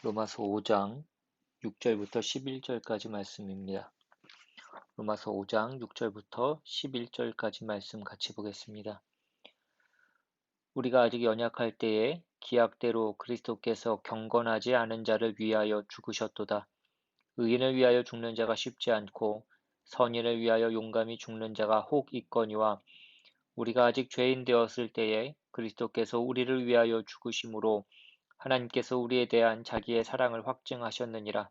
로마서 5장 6절부터 11절까지 말씀입니다. 로마서 5장 6절부터 11절까지 말씀 같이 보겠습니다. 우리가 아직 연약할 때에 기약대로 그리스도께서 경건하지 않은 자를 위하여 죽으셨도다. 의인을 위하여 죽는 자가 쉽지 않고 선인을 위하여 용감히 죽는 자가 혹 있거니와 우리가 아직 죄인 되었을 때에 그리스도께서 우리를 위하여 죽으심으로 하나님께서 우리에 대한 자기의 사랑을 확증하셨느니라.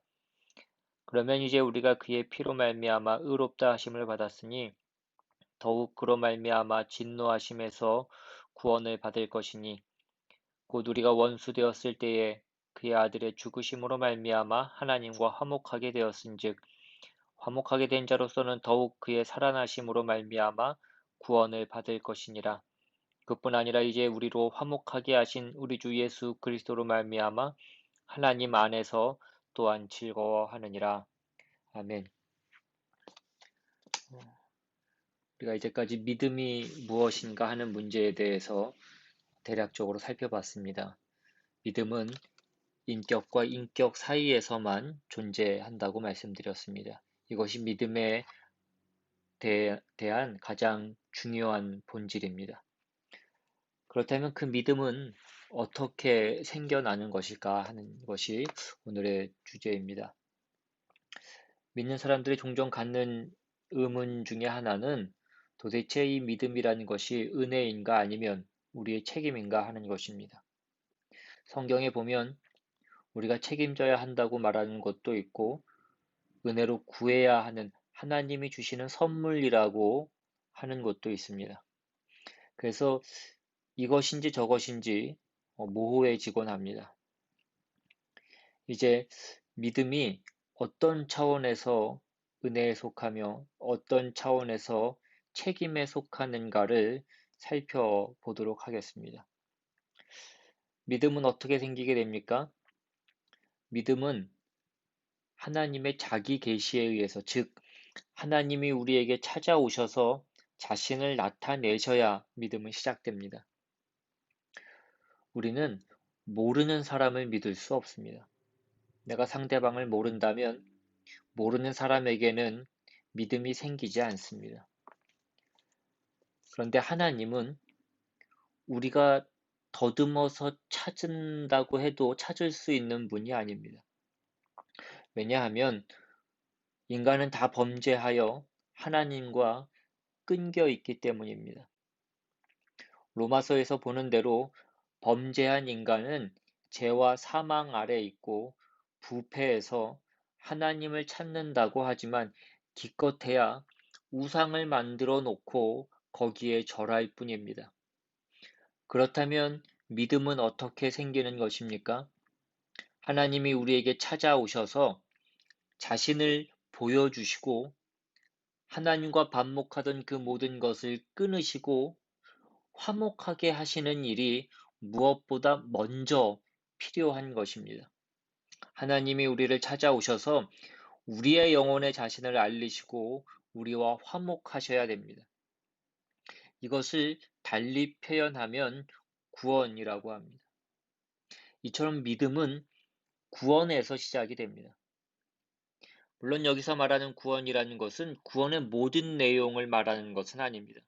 그러면 이제 우리가 그의 피로 말미암아 의롭다 하심을 받았으니 더욱 그로 말미암아 진노하심에서 구원을 받을 것이니 곧 우리가 원수 되었을 때에 그의 아들의 죽으심으로 말미암아 하나님과 화목하게 되었은즉 화목하게 된 자로서는 더욱 그의 살아나심으로 말미암아 구원을 받을 것이니라. 그뿐 아니라 이제 우리로 화목하게 하신 우리 주 예수 그리스도로 말미암아 하나님 안에서 또한 즐거워하느니라. 아멘. 우리가 이제까지 믿음이 무엇인가 하는 문제에 대해서 대략적으로 살펴봤습니다. 믿음은 인격과 인격 사이에서만 존재한다고 말씀드렸습니다. 이것이 믿음에 대한 가장 중요한 본질입니다. 그렇다면 그 믿음은 어떻게 생겨나는 것일까 하는 것이 오늘의 주제입니다. 믿는 사람들이 종종 갖는 의문 중에 하나는 도대체 이 믿음이라는 것이 은혜인가 아니면 우리의 책임인가 하는 것입니다. 성경에 보면 우리가 책임져야 한다고 말하는 것도 있고 은혜로 구해야 하는 하나님이 주시는 선물이라고 하는 것도 있습니다. 그래서 이것인지 저것인지 모호해지곤 합니다. 이제 믿음이 어떤 차원에서 은혜에 속하며 어떤 차원에서 책임에 속하는가를 살펴보도록 하겠습니다. 믿음은 어떻게 생기게 됩니까? 믿음은 하나님의 자기 계시에 의해서, 즉 하나님이 우리에게 찾아오셔서 자신을 나타내셔야 믿음은 시작됩니다. 우리는 모르는 사람을 믿을 수 없습니다. 내가 상대방을 모른다면 모르는 사람에게는 믿음이 생기지 않습니다. 그런데 하나님은 우리가 더듬어서 찾는다고 해도 찾을 수 있는 분이 아닙니다. 왜냐하면 인간은 다 범죄하여 하나님과 끊겨 있기 때문입니다. 로마서에서 보는 대로 범죄한 인간은 죄와 사망 아래 있고 부패해서 하나님을 찾는다고 하지만 기껏해야 우상을 만들어 놓고 거기에 절할 뿐입니다. 그렇다면 믿음은 어떻게 생기는 것입니까? 하나님이 우리에게 찾아오셔서 자신을 보여주시고 하나님과 반목하던 그 모든 것을 끊으시고 화목하게 하시는 일이 무엇보다 먼저 필요한 것입니다. 하나님이 우리를 찾아오셔서 우리의 영혼의 자신을 알리시고 우리와 화목하셔야 됩니다. 이것을 달리 표현하면 구원이라고 합니다. 이처럼 믿음은 구원에서 시작이 됩니다. 물론 여기서 말하는 구원이라는 것은 구원의 모든 내용을 말하는 것은 아닙니다.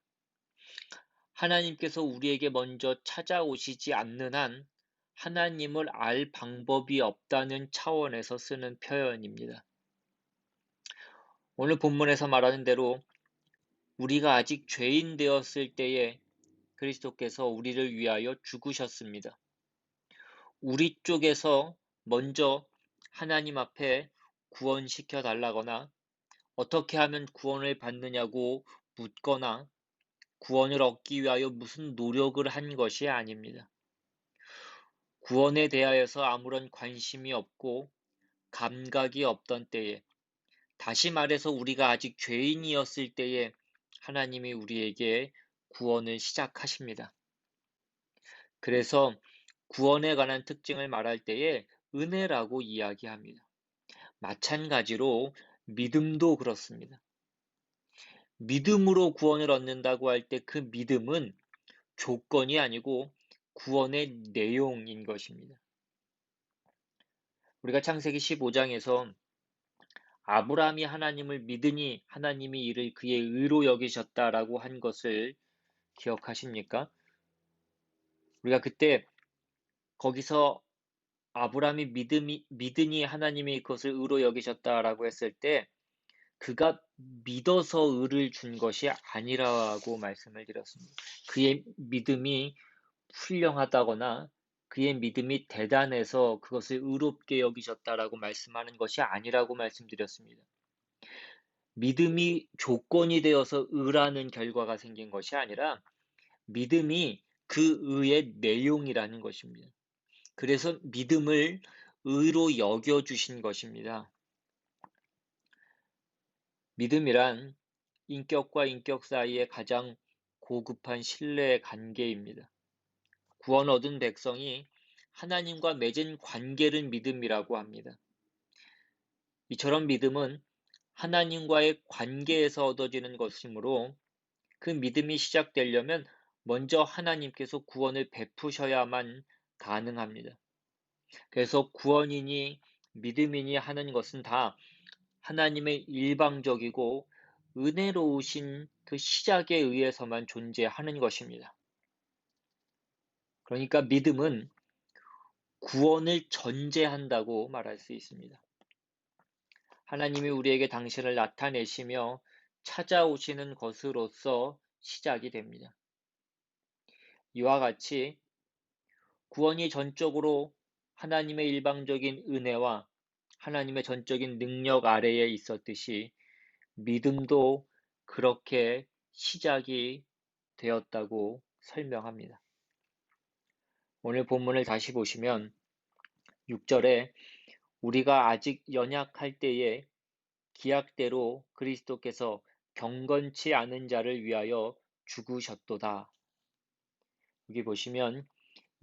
하나님께서 우리에게 먼저 찾아오시지 않는 한 하나님을 알 방법이 없다는 차원에서 쓰는 표현입니다. 오늘 본문에서 말하는 대로 우리가 아직 죄인 되었을 때에 그리스도께서 우리를 위하여 죽으셨습니다. 우리 쪽에서 먼저 하나님 앞에 구원시켜 달라거나 어떻게 하면 구원을 받느냐고 묻거나 구원을 얻기 위하여 무슨 노력을 한 것이 아닙니다. 구원에 대하여서 아무런 관심이 없고 감각이 없던 때에, 다시 말해서 우리가 아직 죄인이었을 때에 하나님이 우리에게 구원을 시작하십니다. 그래서 구원에 관한 특징을 말할 때에 은혜라고 이야기합니다. 마찬가지로 믿음도 그렇습니다. 믿음으로 구원을 얻는다고 할 때 그 믿음은 조건이 아니고 구원의 내용인 것입니다. 우리가 창세기 15장에서 아브라함이 하나님을 믿으니 하나님이 이를 그의 의로 여기셨다라고 한 것을 기억하십니까? 우리가 그때 거기서 아브라함이 믿으니 하나님이 그것을 의로 여기셨다라고 했을 때 그가 믿어서 의를 준 것이 아니라고 말씀을 드렸습니다. 그의 믿음이 훌륭하다거나 그의 믿음이 대단해서 그것을 의롭게 여기셨다라고 말씀하는 것이 아니라고 말씀드렸습니다. 믿음이 조건이 되어서 의라는 결과가 생긴 것이 아니라 믿음이 그 의의 내용이라는 것입니다. 그래서 믿음을 의로 여겨주신 것입니다. 믿음이란 인격과 인격 사이의 가장 고급한 신뢰의 관계입니다. 구원 얻은 백성이 하나님과 맺은 관계를 믿음이라고 합니다. 이처럼 믿음은 하나님과의 관계에서 얻어지는 것이므로 그 믿음이 시작되려면 먼저 하나님께서 구원을 베푸셔야만 가능합니다. 그래서 구원이니 믿음이니 하는 것은 다 하나님의 일방적이고 은혜로우신 그 시작에 의해서만 존재하는 것입니다. 그러니까 믿음은 구원을 전제한다고 말할 수 있습니다. 하나님이 우리에게 당신을 나타내시며 찾아오시는 것으로서 시작이 됩니다. 이와 같이 구원이 전적으로 하나님의 일방적인 은혜와 하나님의 전적인 능력 아래에 있었듯이 믿음도 그렇게 시작이 되었다고 설명합니다. 오늘 본문을 다시 보시면 6절에 우리가 아직 연약할 때에 기약대로 그리스도께서 경건치 않은 자를 위하여 죽으셨도다. 여기 보시면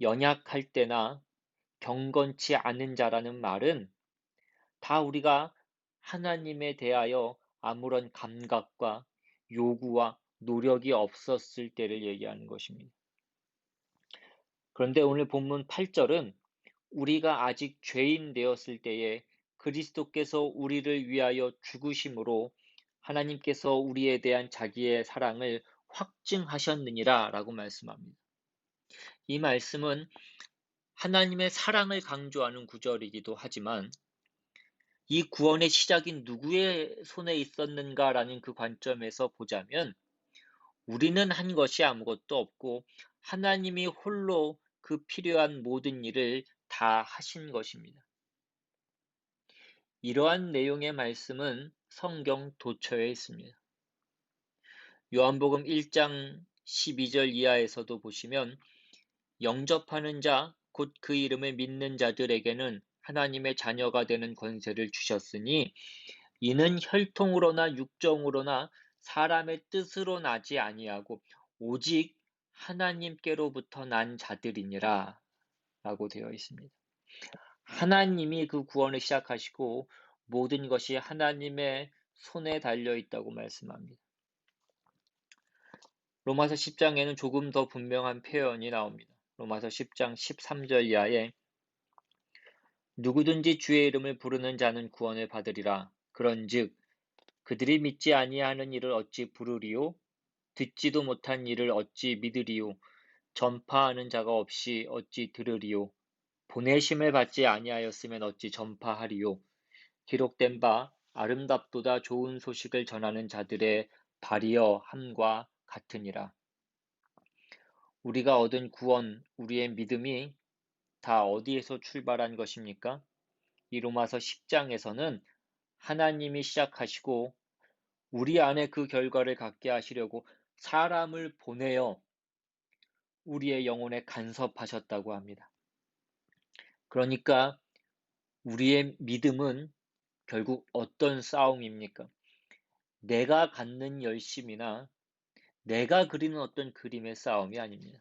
연약할 때나 경건치 않은 자라는 말은 다 우리가 하나님에 대하여 아무런 감각과 요구와 노력이 없었을 때를 얘기하는 것입니다. 그런데 오늘 본문 8절은 우리가 아직 죄인 되었을 때에 그리스도께서 우리를 위하여 죽으심으로 하나님께서 우리에 대한 자기의 사랑을 확증하셨느니라 라고 말씀합니다. 이 말씀은 하나님의 사랑을 강조하는 구절이기도 하지만 이 구원의 시작이 누구의 손에 있었는가라는 그 관점에서 보자면 우리는 한 것이 아무것도 없고 하나님이 홀로 그 필요한 모든 일을 다 하신 것입니다. 이러한 내용의 말씀은 성경 도처에 있습니다. 요한복음 1장 12절 이하에서도 보시면 영접하는 자, 곧 그 이름을 믿는 자들에게는 하나님의 자녀가 되는 권세를 주셨으니 이는 혈통으로나 육정으로나 사람의 뜻으로 나지 아니하고 오직 하나님께로부터 난 자들이니라 라고 되어 있습니다. 하나님이 그 구원을 시작하시고 모든 것이 하나님의 손에 달려 있다고 말씀합니다. 로마서 10장에는 조금 더 분명한 표현이 나옵니다. 로마서 10장 13절 이하에 누구든지 주의 이름을 부르는 자는 구원을 받으리라. 그런즉 그들이 믿지 아니하는 일을 어찌 부르리요? 듣지도 못한 일을 어찌 믿으리요? 전파하는 자가 없이 어찌 들으리요? 보내심을 받지 아니하였으면 어찌 전파하리요? 기록된 바 아름답도다 좋은 소식을 전하는 자들의 발이여 함과 같으니라. 우리가 얻은 구원, 우리의 믿음이 다 어디에서 출발한 것입니까? 이 로마서 10장에서는 하나님이 시작하시고 우리 안에 그 결과를 갖게 하시려고 사람을 보내어 우리의 영혼에 간섭하셨다고 합니다. 그러니까 우리의 믿음은 결국 어떤 싸움입니까? 내가 갖는 열심이나 내가 그리는 어떤 그림의 싸움이 아닙니다.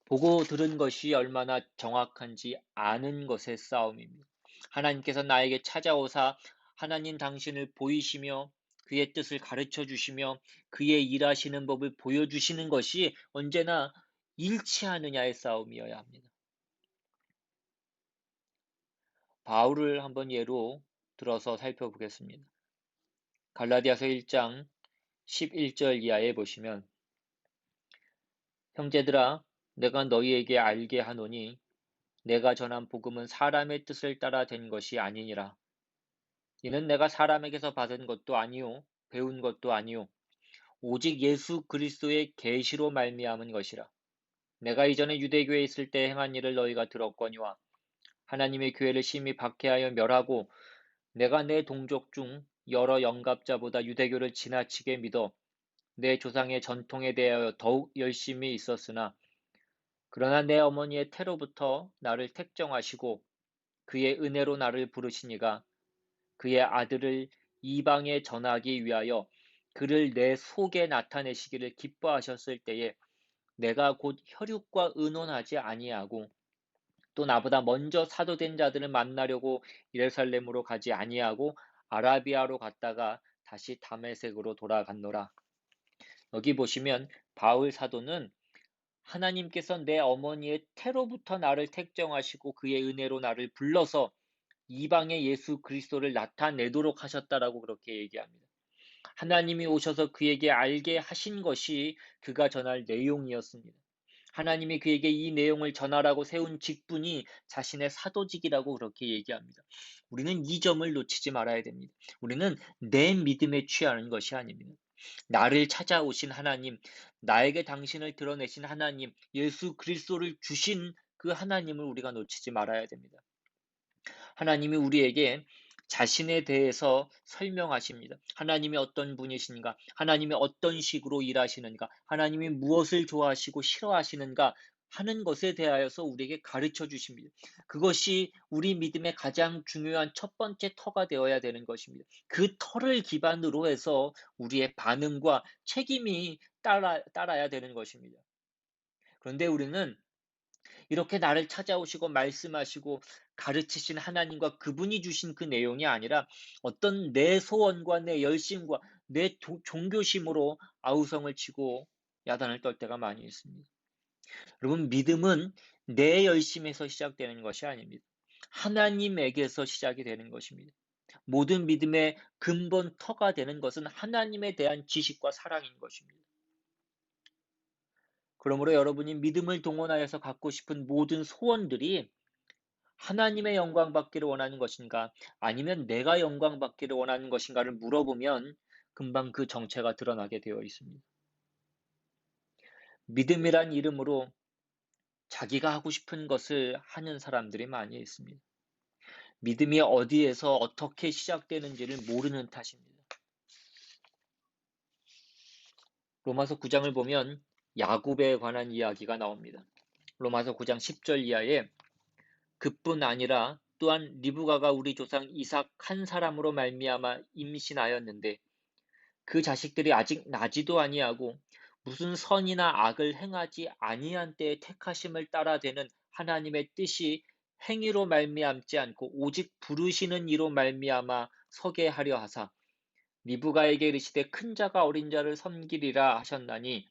보고 들은 것이 얼마나 정확한지 아는 것의 싸움입니다. 하나님께서 나에게 찾아오사 하나님 당신을 보이시며 그의 뜻을 가르쳐 주시며 그의 일하시는 법을 보여주시는 것이 언제나 일치하느냐의 싸움이어야 합니다. 바울을 한번 예로 들어서 살펴보겠습니다. 갈라디아서 1장 11절 이하에 보시면 형제들아 내가 너희에게 알게 하노니 내가 전한 복음은 사람의 뜻을 따라 된 것이 아니니라. 이는 내가 사람에게서 받은 것도 아니요 배운 것도 아니요 오직 예수 그리스도의 계시로 말미암은 것이라. 내가 이전에 유대교에 있을 때 행한 일을 너희가 들었거니와 하나님의 교회를 심히 박해하여 멸하고 내가 내 동족 중 여러 영갑자보다 유대교를 지나치게 믿어 내 조상의 전통에 대하여 더욱 열심히 있었으나 그러나 내 어머니의 태로부터 나를 택정하시고 그의 은혜로 나를 부르시니가 그의 아들을 이방에 전하기 위하여 그를 내 속에 나타내시기를 기뻐하셨을 때에 내가 곧 혈육과 의논하지 아니하고 또 나보다 먼저 사도된 자들을 만나려고 예루살렘으로 가지 아니하고 아라비아로 갔다가 다시 다메섹으로 돌아갔노라. 여기 보시면 바울 사도는 하나님께서 내 어머니의 태로부터 나를 택정하시고 그의 은혜로 나를 불러서 이방의 예수 그리스도를 나타내도록 하셨다라고 그렇게 얘기합니다. 하나님이 오셔서 그에게 알게 하신 것이 그가 전할 내용이었습니다. 하나님이 그에게 이 내용을 전하라고 세운 직분이 자신의 사도직이라고 그렇게 얘기합니다. 우리는 이 점을 놓치지 말아야 됩니다. 우리는 내 믿음에 취하는 것이 아닙니다. 나를 찾아오신 하나님, 나에게 당신을 드러내신 하나님, 예수 그리스도를 주신 그 하나님을 우리가 놓치지 말아야 됩니다. 하나님이 우리에게 자신에 대해서 설명하십니다. 하나님이 어떤 분이신가? 하나님이 어떤 식으로 일하시는가? 하나님이 무엇을 좋아하시고 싫어하시는가? 하는 것에 대하여서 우리에게 가르쳐 주십니다. 그것이 우리 믿음의 가장 중요한 첫 번째 터가 되어야 되는 것입니다. 그 터를 기반으로 해서 우리의 반응과 책임이 따라야 되는 것입니다. 그런데 우리는 이렇게 나를 찾아오시고 말씀하시고 가르치신 하나님과 그분이 주신 그 내용이 아니라 어떤 내 소원과 내 열심과 내 종교심으로 아우성을 치고 야단을 떨 때가 많이 있습니다. 여러분, 믿음은 내 열심에서 시작되는 것이 아닙니다. 하나님에게서 시작이 되는 것입니다. 모든 믿음의 근본 터가 되는 것은 하나님에 대한 지식과 사랑인 것입니다. 그러므로 여러분이 믿음을 동원하여서 갖고 싶은 모든 소원들이 하나님의 영광 받기를 원하는 것인가, 아니면 내가 영광 받기를 원하는 것인가를 물어보면 금방 그 정체가 드러나게 되어 있습니다. 믿음이란 이름으로 자기가 하고 싶은 것을 하는 사람들이 많이 있습니다. 믿음이 어디에서 어떻게 시작되는지를 모르는 탓입니다. 로마서 9장을 보면 야곱에 관한 이야기가 나옵니다. 로마서 9장 10절 이하에 그뿐 아니라 또한 리브가가 우리 조상 이삭 한 사람으로 말미암아 임신하였는데 그 자식들이 아직 나지도 아니하고 무슨 선이나 악을 행하지 아니한 때에 택하심을 따라 되는 하나님의 뜻이 행위로 말미암지 않고 오직 부르시는 이로 말미암아 서게 하려 하사 리브가에게 이르시되 큰 자가 어린 자를 섬기리라 하셨나니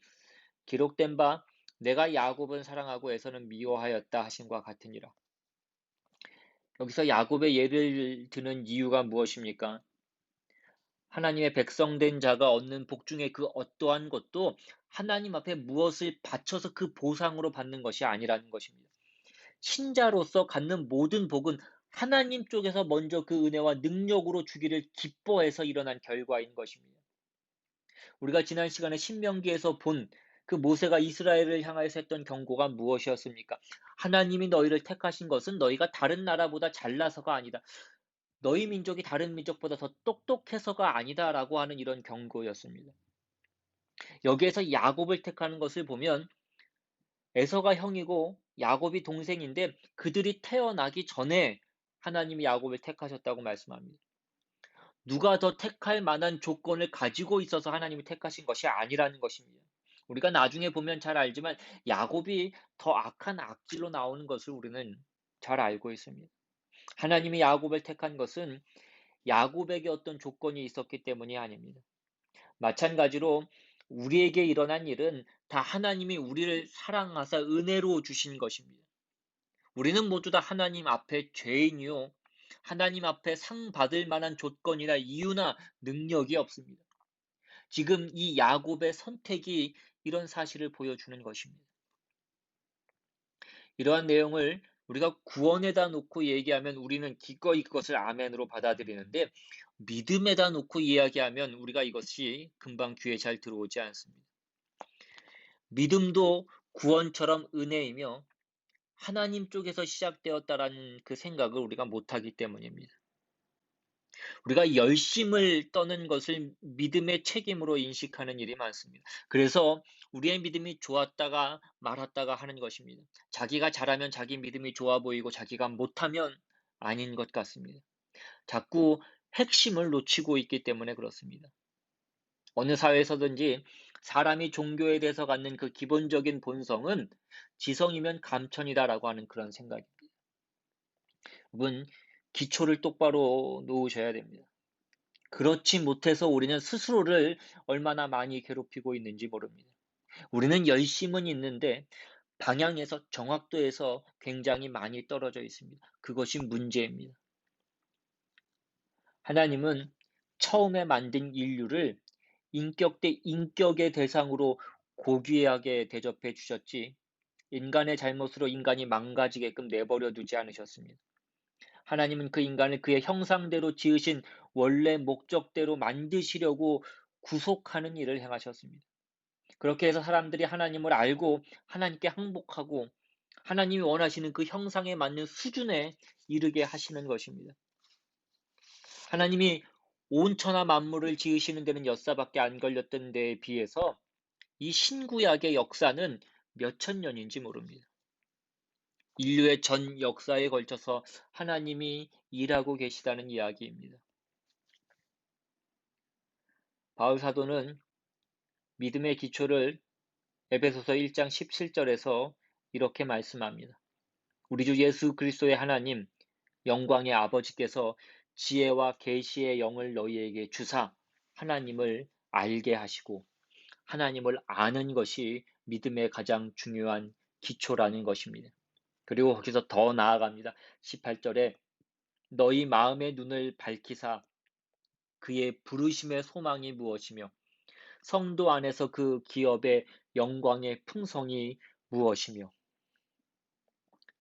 기록된 바 내가 야곱은 사랑하고 에서는 미워하였다 하심과 같으니라. 여기서 야곱의 예를 드는 이유가 무엇입니까? 하나님의 백성된 자가 얻는 복 중에 그 어떠한 것도 하나님 앞에 무엇을 바쳐서 그 보상으로 받는 것이 아니라는 것입니다. 신자로서 갖는 모든 복은 하나님 쪽에서 먼저 그 은혜와 능력으로 주기를 기뻐해서 일어난 결과인 것입니다. 우리가 지난 시간에 신명기에서 본 그 모세가 이스라엘을 향하여서 했던 경고가 무엇이었습니까? 하나님이 너희를 택하신 것은 너희가 다른 나라보다 잘나서가 아니다. 너희 민족이 다른 민족보다 더 똑똑해서가 아니다라고 하는 이런 경고였습니다. 여기에서 야곱을 택하는 것을 보면 에서가 형이고 야곱이 동생인데 그들이 태어나기 전에 하나님이 야곱을 택하셨다고 말씀합니다. 누가 더 택할 만한 조건을 가지고 있어서 하나님이 택하신 것이 아니라는 것입니다. 우리가 나중에 보면 잘 알지만 야곱이 더 악한 악질로 나오는 것을 우리는 잘 알고 있습니다. 하나님이 야곱을 택한 것은 야곱에게 어떤 조건이 있었기 때문이 아닙니다. 마찬가지로 우리에게 일어난 일은 다 하나님이 우리를 사랑하사 은혜로 주신 것입니다. 우리는 모두 다 하나님 앞에 죄인이요 하나님 앞에 상 받을 만한 조건이나 이유나 능력이 없습니다. 지금 이 야곱의 선택이 이런 사실을 보여주는 것입니다. 이러한 내용을 우리가 구원에다 놓고 얘기하면 우리는 기꺼이 그것을 아멘으로 받아들이는데, 믿음에다 놓고 이야기하면 우리가 이것이 금방 귀에 잘 들어오지 않습니다. 믿음도 구원처럼 은혜이며 하나님 쪽에서 시작되었다라는 그 생각을 우리가 못하기 때문입니다. 우리가 열심을 떠는 것을 믿음의 책임으로 인식하는 일이 많습니다. 그래서 우리의 믿음이 좋았다가 말았다가 하는 것입니다. 자기가 잘하면 자기 믿음이 좋아 보이고 자기가 못하면 아닌 것 같습니다. 자꾸 핵심을 놓치고 있기 때문에 그렇습니다. 어느 사회에서든지 사람이 종교에 대해서 갖는 그 기본적인 본성은 지성이면 감천이다라고 하는 그런 생각입니다. 여러분, 기초를 똑바로 놓으셔야 됩니다. 그렇지 못해서 우리는 스스로를 얼마나 많이 괴롭히고 있는지 모릅니다. 우리는 열심은 있는데 방향에서, 정확도에서 굉장히 많이 떨어져 있습니다. 그것이 문제입니다. 하나님은 처음에 만든 인류를 인격 대 인격의 대상으로 고귀하게 대접해 주셨지, 인간의 잘못으로 인간이 망가지게끔 내버려 두지 않으셨습니다. 하나님은 그 인간을 그의 형상대로 지으신 원래 목적대로 만드시려고 구속하는 일을 행하셨습니다. 그렇게 해서 사람들이 하나님을 알고 하나님께 항복하고 하나님이 원하시는 그 형상에 맞는 수준에 이르게 하시는 것입니다. 하나님이 온 천하 만물을 지으시는 데는 엿사밖에 안 걸렸던 데에 비해서 이 신구약의 역사는 몇천 년인지 모릅니다. 인류의 전 역사에 걸쳐서 하나님이 일하고 계시다는 이야기입니다. 바울 사도는 믿음의 기초를 에베소서 1장 17절에서 이렇게 말씀합니다. 우리 주 예수 그리스도의 하나님, 영광의 아버지께서 지혜와 계시의 영을 너희에게 주사 하나님을 알게 하시고, 하나님을 아는 것이 믿음의 가장 중요한 기초라는 것입니다. 그리고 거기서 더 나아갑니다. 18절에 너희 마음의 눈을 밝히사 그의 부르심의 소망이 무엇이며 성도 안에서 그 기업의 영광의 풍성이 무엇이며,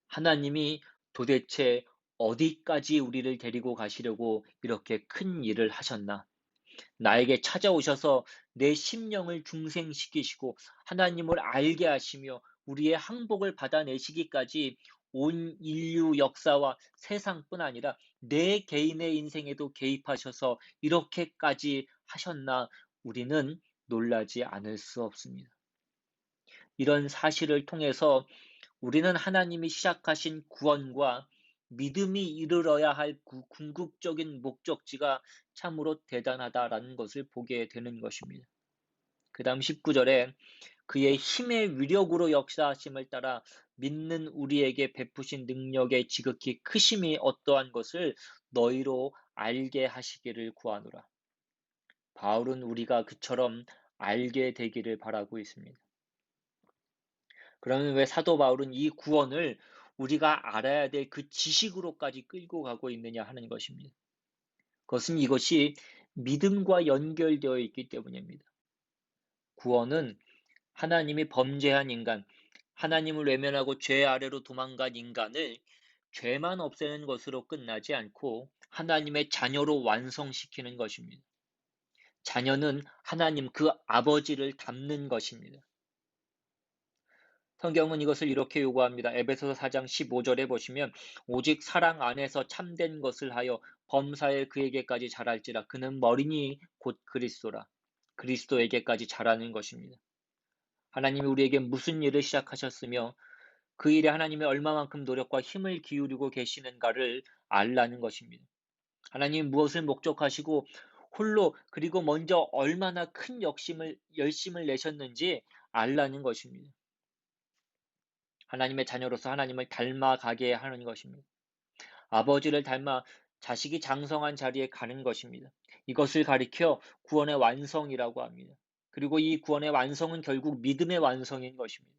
하나님이 도대체 어디까지 우리를 데리고 가시려고 이렇게 큰 일을 하셨나? 나에게 찾아오셔서 내 심령을 중생시키시고 하나님을 알게 하시며 우리의 항복을 받아내시기까지 온 인류 역사와 세상뿐 아니라 내 개인의 인생에도 개입하셔서 이렇게까지 하셨나? 우리는 놀라지 않을 수 없습니다. 이런 사실을 통해서 우리는 하나님이 시작하신 구원과 믿음이 이르러야 할 궁극적인 목적지가 참으로 대단하다라는 것을 보게 되는 것입니다. 그 다음 19절에 그의 힘의 위력으로 역사하심을 따라 믿는 우리에게 베푸신 능력의 지극히 크심이 어떠한 것을 너희로 알게 하시기를 구하노라. 바울은 우리가 그처럼 알게 되기를 바라고 있습니다. 그러면 왜 사도 바울은 이 구원을 우리가 알아야 될 그 지식으로까지 끌고 가고 있느냐 하는 것입니다. 그것은 이것이 믿음과 연결되어 있기 때문입니다. 구원은 하나님이 범죄한 인간, 하나님을 외면하고 죄 아래로 도망간 인간을 죄만 없애는 것으로 끝나지 않고 하나님의 자녀로 완성시키는 것입니다. 자녀는 하나님 그 아버지를 닮는 것입니다. 성경은 이것을 이렇게 요구합니다. 에베소서 4장 15절에 보시면 오직 사랑 안에서 참된 것을 하여 범사에 그에게까지 자랄지라. 그는 머리니 곧 그리스도라. 그리스도에게까지 자라는 것입니다. 하나님이 우리에게 무슨 일을 시작하셨으며 그 일에 하나님이 얼마만큼 노력과 힘을 기울이고 계시는가를 알라는 것입니다. 하나님이 무엇을 목적하시고 홀로 그리고 먼저 얼마나 큰 열심을 내셨는지 알라는 것입니다. 하나님의 자녀로서 하나님을 닮아가게 하는 것입니다. 아버지를 닮아 자식이 장성한 자리에 가는 것입니다. 이것을 가리켜 구원의 완성이라고 합니다. 그리고 이 구원의 완성은 결국 믿음의 완성인 것입니다.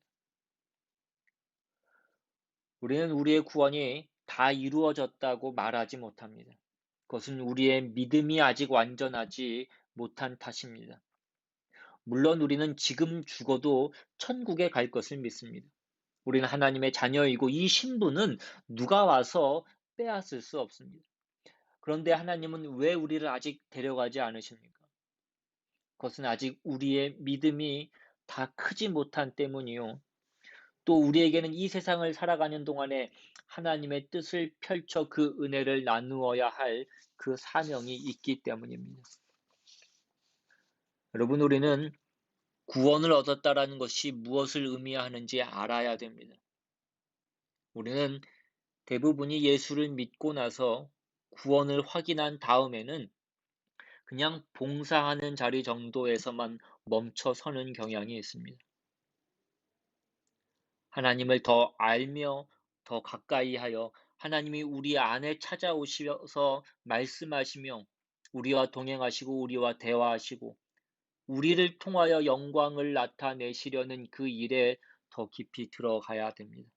우리는 우리의 구원이 다 이루어졌다고 말하지 못합니다. 그것은 우리의 믿음이 아직 완전하지 못한 탓입니다. 물론 우리는 지금 죽어도 천국에 갈 것을 믿습니다. 우리는 하나님의 자녀이고 이 신분은 누가 와서 빼앗을 수 없습니다. 그런데 하나님은 왜 우리를 아직 데려가지 않으십니까? 그것은 아직 우리의 믿음이 다 크지 못한 때문이요. 또 우리에게는 이 세상을 살아가는 동안에 하나님의 뜻을 펼쳐 그 은혜를 나누어야 할 그 사명이 있기 때문입니다. 여러분, 우리는 구원을 얻었다라는 것이 무엇을 의미하는지 알아야 됩니다. 우리는 대부분이 예수를 믿고 나서 구원을 확인한 다음에는 그냥 봉사하는 자리 정도에서만 멈춰서는 경향이 있습니다. 하나님을 더 알며 더 가까이 하여 하나님이 우리 안에 찾아오셔서 말씀하시며 우리와 동행하시고 우리와 대화하시고 우리를 통하여 영광을 나타내시려는 그 일에 더 깊이 들어가야 됩니다.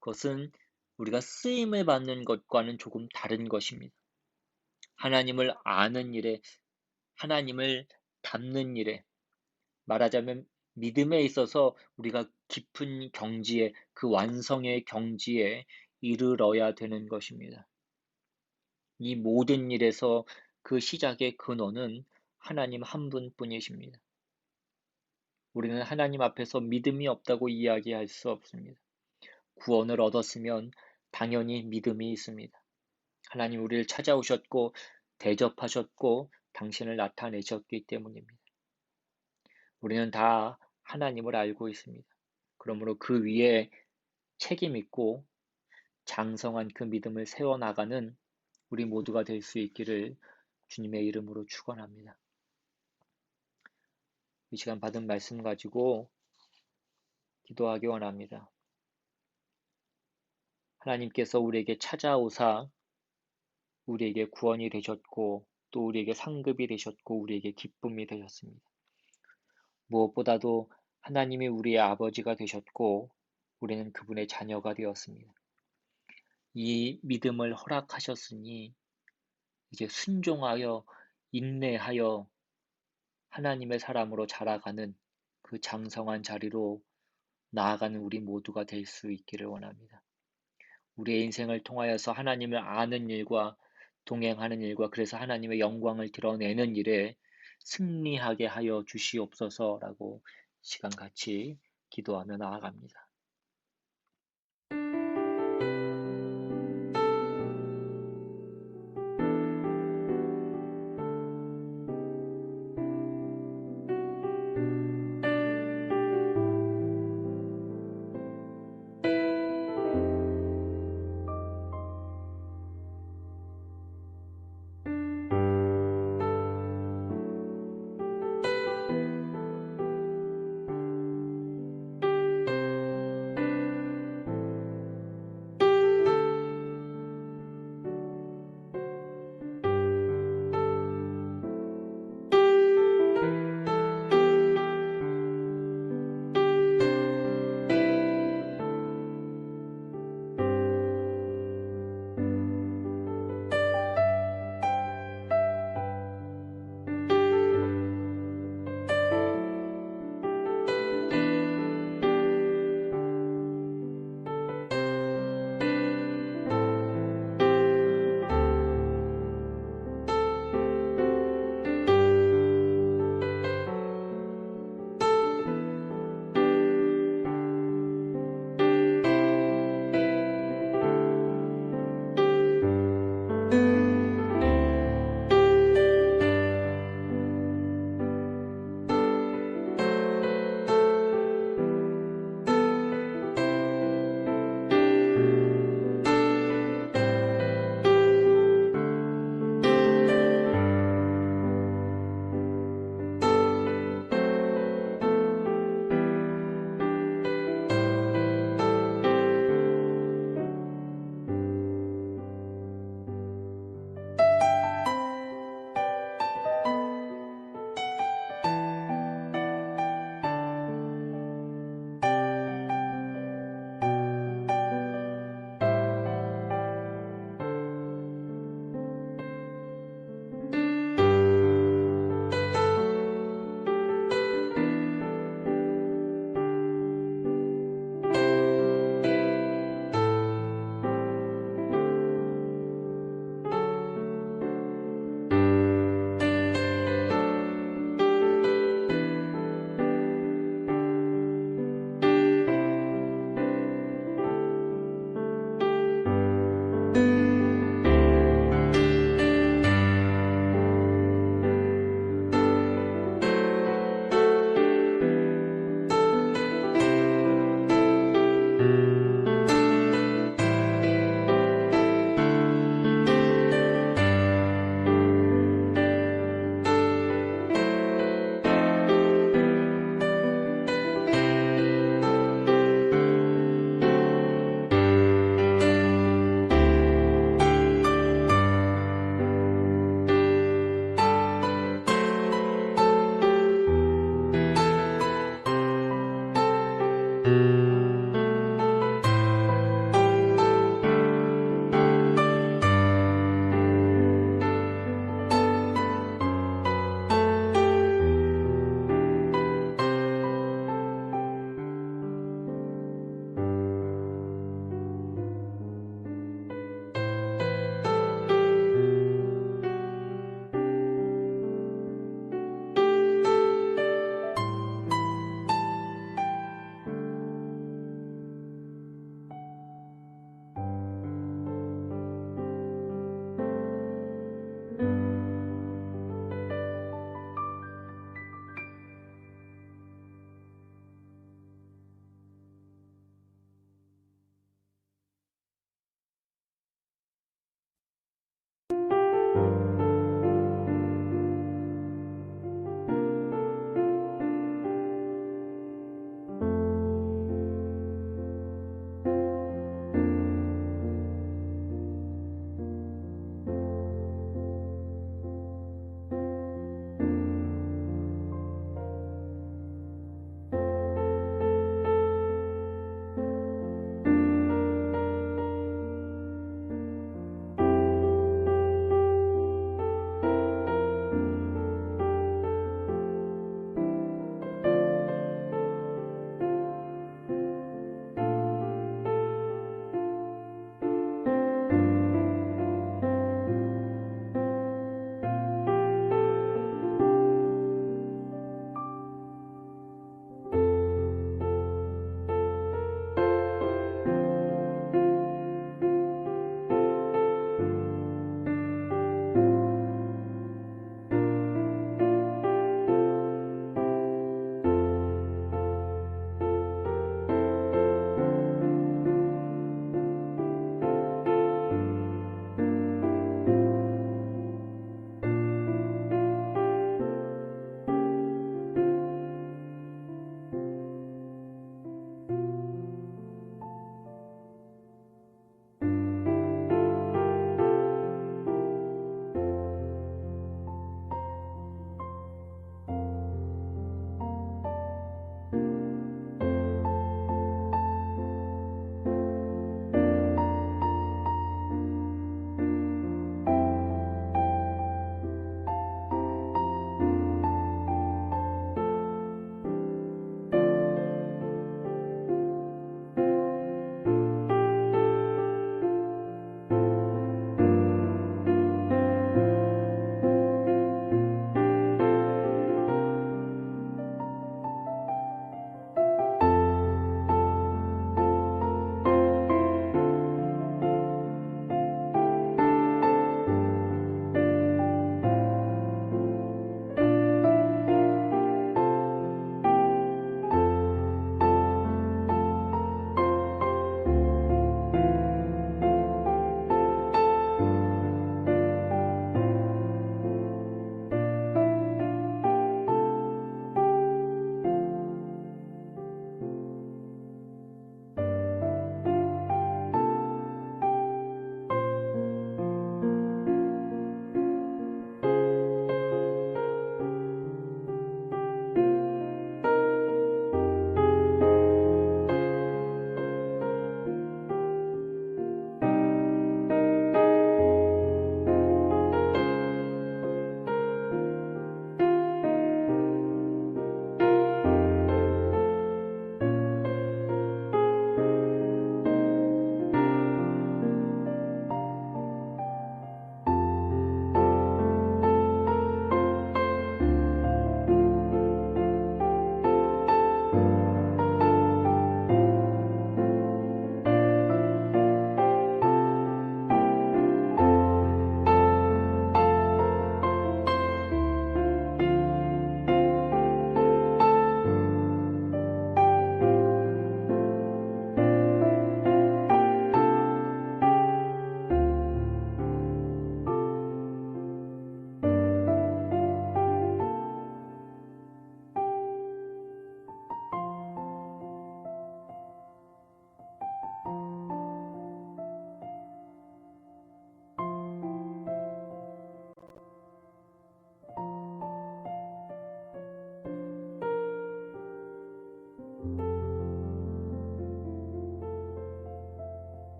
그것은 우리가 쓰임을 받는 것과는 조금 다른 것입니다. 하나님을 아는 일에, 하나님을 닮는 일에, 말하자면 믿음에 있어서 우리가 깊은 경지에, 그 완성의 경지에 이르러야 되는 것입니다. 이 모든 일에서 그 시작의 근원은 하나님 한 분뿐이십니다. 우리는 하나님 앞에서 믿음이 없다고 이야기할 수 없습니다. 구원을 얻었으면 당연히 믿음이 있습니다. 하나님 우리를 찾아오셨고 대접하셨고 당신을 나타내셨기 때문입니다. 우리는 다 하나님을 알고 있습니다. 그러므로 그 위에 책임 있고 장성한 그 믿음을 세워나가는 우리 모두가 될 수 있기를 주님의 이름으로 축원합니다. 이 시간 받은 말씀 가지고 기도하기 원합니다. 하나님께서 우리에게 찾아오사 우리에게 구원이 되셨고 또 우리에게 상급이 되셨고 우리에게 기쁨이 되셨습니다. 무엇보다도 하나님이 우리의 아버지가 되셨고 우리는 그분의 자녀가 되었습니다. 이 믿음을 허락하셨으니 이제 순종하여 인내하여 하나님의 사람으로 자라가는 그 장성한 자리로 나아가는 우리 모두가 될 수 있기를 원합니다. 우리의 인생을 통하여서 하나님을 아는 일과 동행하는 일과 그래서 하나님의 영광을 드러내는 일에 승리하게 하여 주시옵소서라고 시간 같이 기도하며 나아갑니다.